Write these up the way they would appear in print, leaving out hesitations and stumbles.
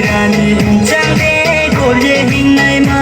रानी जाने खोले हिँड्दैमा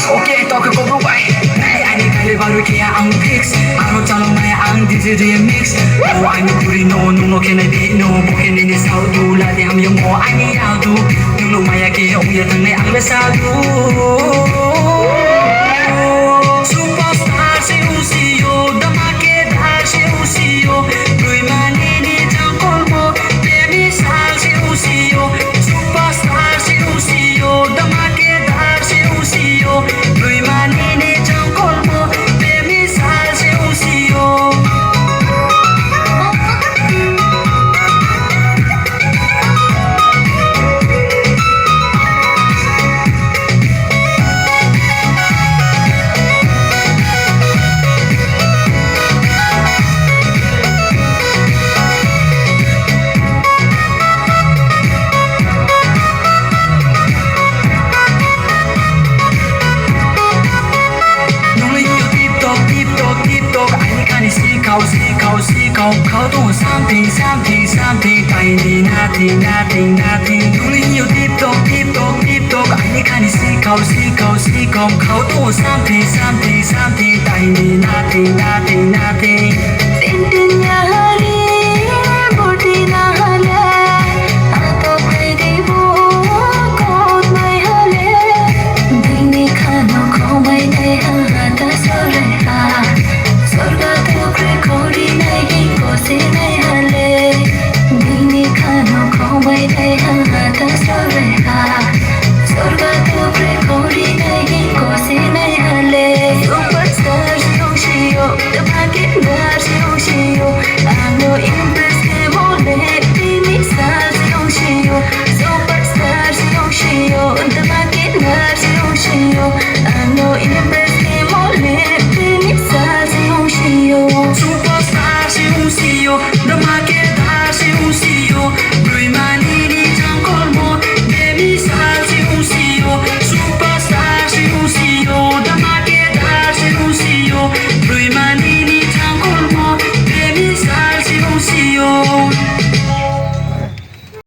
Oke, toke kau berubah. Ini kali baru kia ang fix. Aro calon maya ang DJ remix. No, I'm puri no, no kena di no. Bukan ini saudu, lati ham yang mau ani audu. Nuno maya kia om ya tangai ang besadu. Superstar si usiyo, damake dar si usiyo. Lui mani ni jangkol mo, baby sal si usiyo. Superstar si usiyo, damake dar si usiyo. Lui mani ni jangkol mo, baby sal si usiyo. Kau tuh something tapi ini nothing Dulu you deep talk ini kan si kau Kau tuh something tapi ini nothing Intinya hari berdina hale atau pedibu kau mai hale Dini kano kau mai dai hata sore ha Sorga tu krekori nahi kose nai hale Dini kano kau mai dai hata sore ha Sorga tu krekori nahi kose nai hale Superstar si ushiyo, the packet bar si ushiyo Ano